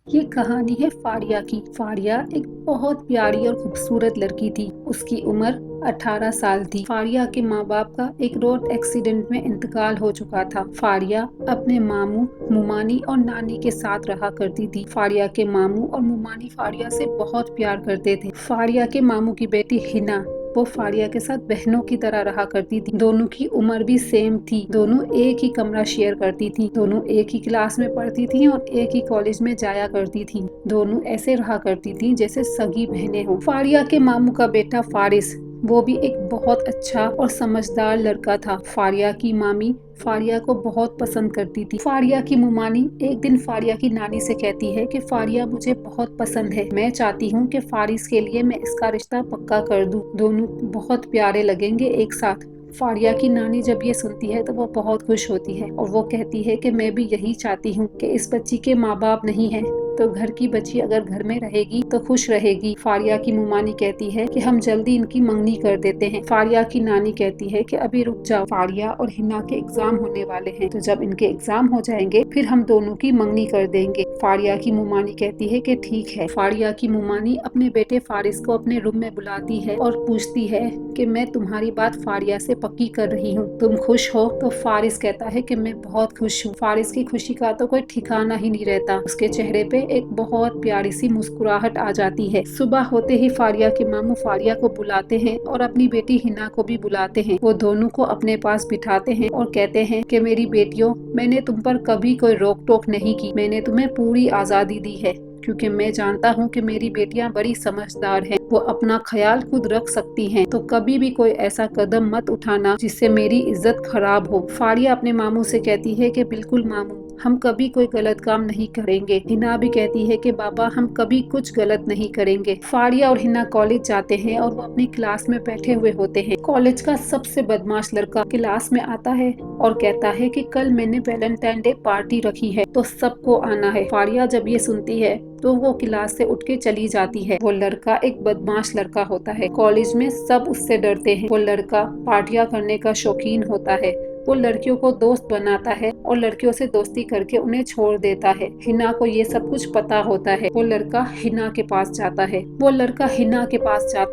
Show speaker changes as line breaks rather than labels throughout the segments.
ये कहानी है फारिया की। फारिया एक बहुत प्यारी और खूबसूरत लड़की थी। उसकी उम्र 18 साल थी। फारिया के माँ बाप का एक रोड एक्सीडेंट में इंतकाल हो चुका था। फारिया अपने मामू, मुमानी और नानी के साथ रहा करती थी। फारिया के मामू और मुमानी फारिया से बहुत प्यार करते थे। फारिया के मामू की बेटी हिना, वो फारिया के साथ बहनों की तरह रहा करती थी। दोनों की उम्र भी सेम थी। दोनों एक ही कमरा शेयर करती थी। दोनों एक ही क्लास में पढ़ती थी और एक ही कॉलेज में जाया करती थी। दोनों ऐसे रहा करती थी जैसे सगी बहनें हो। फारिया के मामू का बेटा फारिस, वो भी एक बहुत अच्छा और समझदार लड़का था। फारिया की मामी फारिया को बहुत पसंद करती थी। फारिया की मुमानी एक दिन फारिया की नानी से कहती है कि फारिया मुझे बहुत पसंद है, मैं चाहती हूँ कि फारिस के लिए मैं इसका रिश्ता पक्का कर दूं। दोनों बहुत प्यारे लगेंगे एक साथ। फारिया की नानी जब ये सुनती है तो वो बहुत खुश होती है और वो कहती है कि मैं भी यही चाहती हूँ कि इस बच्ची के माँ बाप नहीं है तो घर की बच्ची अगर घर में रहेगी तो खुश रहेगी। फारिया की मुमानी कहती है कि हम जल्दी इनकी मंगनी कर देते हैं। फारिया की नानी कहती है कि अभी रुक जाओ, फारिया और हिना के एग्जाम होने वाले हैं, तो जब इनके एग्जाम हो जाएंगे फिर हम दोनों की मंगनी कर देंगे। फारिया की मुमानी कहती है कि ठीक है। फारिया की मुमानी अपने बेटे फारिस को अपने रूम में बुलाती है और पूछती है कि मैं तुम्हारी बात फारिया से पक्की कर रही हूँ, तुम खुश हो? तो फारिस कहता है कि मैं बहुत खुश हूँ। फारिस की खुशी का तो कोई ठिकाना ही नहीं रहता। उसके चेहरे पे एक बहुत प्यारी सी मुस्कुराहट आ जाती है। सुबह होते ही फारिया के मामू फारिया को बुलाते हैं और अपनी बेटी हिना को भी बुलाते हैं। वो दोनों को अपने पास बिठाते हैं और कहते हैं कि मेरी बेटियों, मैंने तुम पर कभी कोई रोक टोक नहीं की। मैंने तुम्हें पूरी आजादी दी है क्योंकि मैं जानता हूँ कि मेरी बेटियां बड़ी समझदार हैं, वो अपना ख्याल खुद रख सकती हैं, तो कभी भी कोई ऐसा कदम मत उठाना जिससे मेरी इज्जत खराब हो। फारिया अपने मामू से कहती है कि बिल्कुल मामू, हम कभी कोई गलत काम नहीं करेंगे। हिना भी कहती है कि बाबा हम कभी कुछ गलत नहीं करेंगे। फारिया और हिना कॉलेज जाते हैं और वो अपनी क्लास में बैठे हुए होते हैं। कॉलेज का सबसे बदमाश लड़का क्लास में आता है और कहता है कि कल मैंने वैलेंटाइन डे पार्टी रखी है तो सबको आना है। फारिया जब ये सुनती है तो वो क्लास से उठ के चली जाती है। वो लड़का एक बदमाश लड़का होता है। कॉलेज में सब उससे डरते हैं। वो लड़का पार्टियां करने का शौकीन होता है। वो लड़कियों को दोस्त बनाता है और लड़कियों से दोस्ती करके उन्हें छोड़ देता है। हिना को ये सब कुछ पता होता है। वो लड़का हिना के पास जाता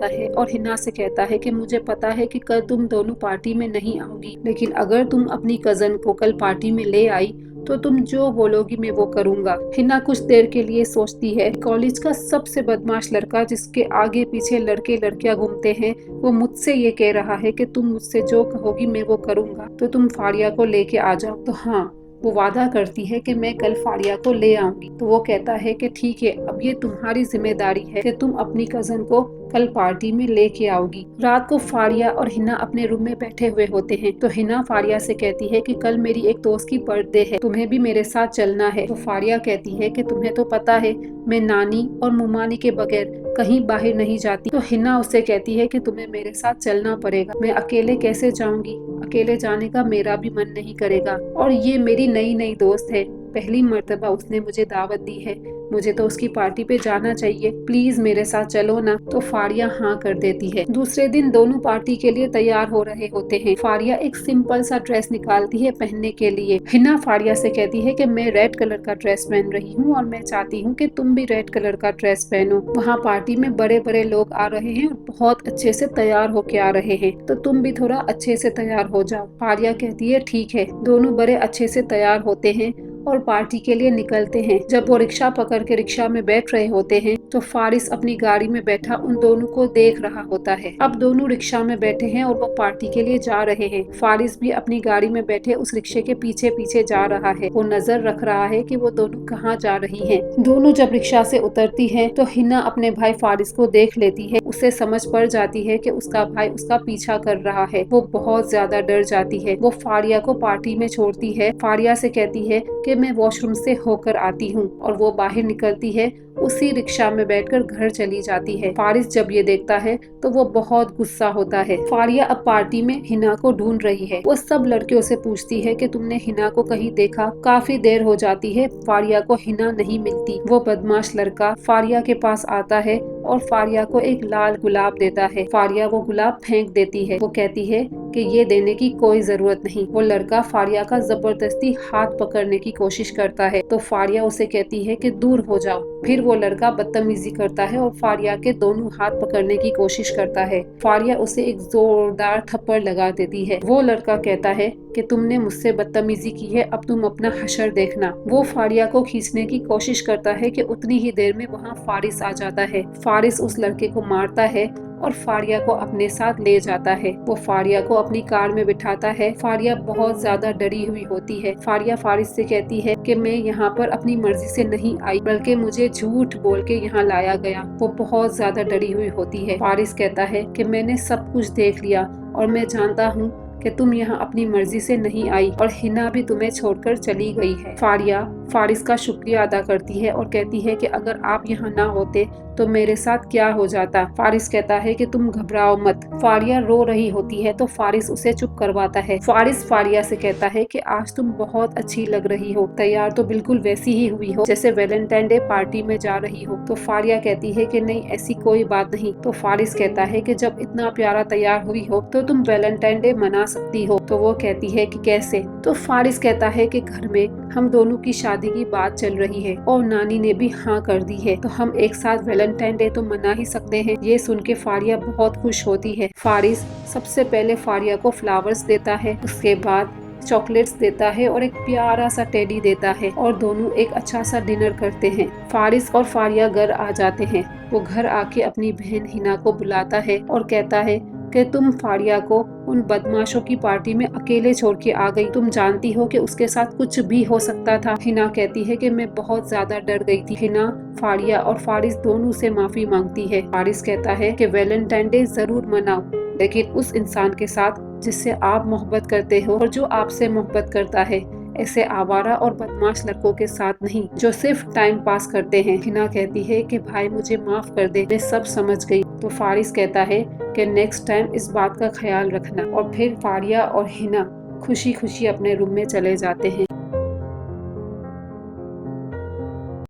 है। और हिना से कहता है कि मुझे पता है कि कल तुम दोनों पार्टी में नहीं आओगी, लेकिन अगर तुम अपनी कजन को कल पार्टी में ले आई तो तुम जो बोलोगी मैं वो करूंगा। हिना कुछ देर के लिए सोचती है। कॉलेज का सबसे बदमाश लड़का जिसके आगे पीछे लड़के लड़कियां घूमते हैं, वो मुझसे ये कह रहा है कि तुम मुझसे जो कहोगी मैं वो करूंगा, तो तुम फारिया को लेके आ जाओ। तो हाँ, वो वादा करती है कि मैं कल फारिया को ले आऊंगी। तो वो कहता है कि ठीक है, अब ये तुम्हारी जिम्मेदारी है कि तुम अपनी कजन को कल पार्टी में लेके आओगी। रात को फारिया और हिना अपने रूम में बैठे हुए होते हैं। तो हिना फारिया से कहती है कि कल मेरी एक दोस्त की बर्थडे है, तुम्हें भी मेरे साथ चलना है। तो फारिया कहती है कि तुम्हें तो पता है मैं नानी और मुमानी के बगैर कहीं बाहर नहीं जाती। तो हिना उससे कहती है कि तुम्हें मेरे साथ चलना पड़ेगा, मैं अकेले कैसे जाऊंगी, अकेले जाने का मेरा भी मन नहीं करेगा, और ये मेरी नई नई दोस्त है, पहली मर्तबा उसने मुझे दावत दी है, मुझे तो उसकी पार्टी पे जाना चाहिए, प्लीज मेरे साथ चलो ना। तो फारिया हाँ कर देती है। दूसरे दिन दोनों पार्टी के लिए तैयार हो रहे होते हैं। फारिया एक सिंपल सा ड्रेस निकालती है पहनने के लिए। हिना फारिया से कहती है कि मैं रेड कलर का ड्रेस पहन रही हूँ और मैं चाहती हूँ कि तुम भी रेड कलर का ड्रेस पहनो। वहाँ पार्टी में बड़े बड़े लोग आ रहे हैं और बहुत अच्छे से तैयार होके आ रहे हैं, तो तुम भी थोड़ा अच्छे से तैयार हो जाओ। फारिया कहती है ठीक है। दोनों बड़े अच्छे से तैयार होते हैं और पार्टी के लिए निकलते हैं। जब वो रिक्शा पकड़ के रिक्शा में बैठ रहे होते हैं तो फारिस अपनी गाड़ी में बैठा उन दोनों को देख रहा होता है। अब दोनों रिक्शा में बैठे हैं और वो पार्टी के लिए जा रहे हैं। फारिस भी अपनी गाड़ी में बैठे उस रिक्शे के पीछे पीछे जा रहा है। वो नजर रख रहा है कि वो दोनों कहाँ जा रही हैं। दोनों जब रिक्शा से उतरती है तो हिना अपने भाई फारिस को देख लेती है। उसे समझ पड़ जाती है कि उसका भाई उसका पीछा कर रहा है। वो बहुत ज्यादा डर जाती है। वो फारिया को पार्टी में छोड़ती है। फारिया से कहती है कि मैं वॉशरूम से होकर आती हूँ, और वो बाहर निकलती है। उसी रिक्शा में बैठकर घर चली जाती है। फारिस जब ये देखता है तो वो बहुत गुस्सा होता है। फारिया अब पार्टी में हिना को ढूंढ रही है। वो सब लड़कियों से पूछती है कि तुमने हिना को कहीं देखा। काफी देर हो जाती है, फारिया को हिना नहीं मिलती। वो बदमाश लड़का फारिया के पास आता है और फारिया को एक लाल गुलाब देता है। फारिया वो गुलाब फेंक देती है। वो कहती है कि ये देने की कोई जरूरत नहीं। वो लड़का फारिया का जबरदस्ती हाथ पकड़ने की कोशिश करता है तो फारिया उसे कहती है कि दूर हो जाओ। फिर वो लड़का बदतमीजी करता है और फारिया के दोनों हाथ पकड़ने की कोशिश करता है। फारिया उसे एक जोरदार थप्पड़ लगा देती है। वो लड़का कहता है कि तुमने मुझसे बदतमीजी की है, अब तुम अपना हशर देखना। वो फारिया को खींचने की कोशिश करता है कि उतनी ही देर में वहाँ फारिस आ जाता है। फारिस उस लड़के को मारता है और फारिया को अपने साथ ले जाता है। वो फारिया को अपनी कार में बिठाता है। फारिया बहुत ज्यादा डरी हुई होती है। फारिया फारिस से कहती है कि मैं यहाँ पर अपनी मर्जी से नहीं आई, बल्कि मुझे झूठ बोल के यहाँ लाया गया। वो बहुत ज्यादा डरी हुई होती है। फारिस कहता है कि मैंने सब कुछ देख लिया और मैं जानता हूँ कि तुम यहाँ अपनी मर्जी से नहीं आई और हिना भी तुम्हें छोड़कर चली गई है। फारिया फारिस का शुक्रिया अदा करती है और कहती है कि अगर आप यहाँ ना होते तो मेरे साथ क्या हो जाता। फारिस कहता है कि तुम घबराओ मत। फारिया रो रही होती है तो फारिस उसे चुप करवाता है। फारिस फारिया से कहता है कि आज तुम बहुत अच्छी लग रही हो, तैयार तो बिल्कुल वैसी ही हुई हो जैसे वैलेंटाइन डे पार्टी में जा रही हो। तो फारिया कहती है कि नहीं, ऐसी कोई बात नहीं। तो फारिस कहता है कि जब इतना प्यारा तैयार हुई हो तो तुम वैलेंटाइन डे मना सकती हो। तो वो कहती है कि कैसे। तो फारिस कहता है कि घर में हम दोनों की शादी की बात चल रही है और नानी ने भी हाँ कर दी है, तो हम एक साथ वैलेंटाइन डे तो मना ही सकते हैं। ये सुन के फारिया बहुत खुश होती है। फारिस सबसे पहले फारिया को फ्लावर्स देता है, उसके बाद चॉकलेट्स देता है और एक प्यारा सा टेडी देता है और दोनों एक अच्छा सा डिनर करते हैं। फारिस और फारिया घर आ जाते हैं। वो घर आके अपनी बहन हिना को बुलाता है और कहता है कि तुम फारिया को उन बदमाशों की पार्टी में अकेले छोड़ के आ गई। तुम जानती हो कि उसके साथ कुछ भी हो सकता था। हिना कहती है कि मैं बहुत ज्यादा डर गई थी। हिना फारिया और फारिस दोनों से माफी मांगती है। फारिस कहता है कि वैलेंटाइन डे जरूर मनाओ, लेकिन उस इंसान के साथ जिससे आप मोहब्बत करते हो और जो आपसे मोहब्बत करता है, ऐसे आवारा और बदमाश लड़कों के साथ नहीं जो सिर्फ टाइम पास करते हैं। हिना कहती है कि भाई मुझे माफ कर दे, मैं सब समझ गई। तो फारिस कहता है कि नेक्स्ट टाइम इस बात का ख्याल रखना। और फिर फारिया और हिना खुशी खुशी अपने रूम में चले जाते हैं।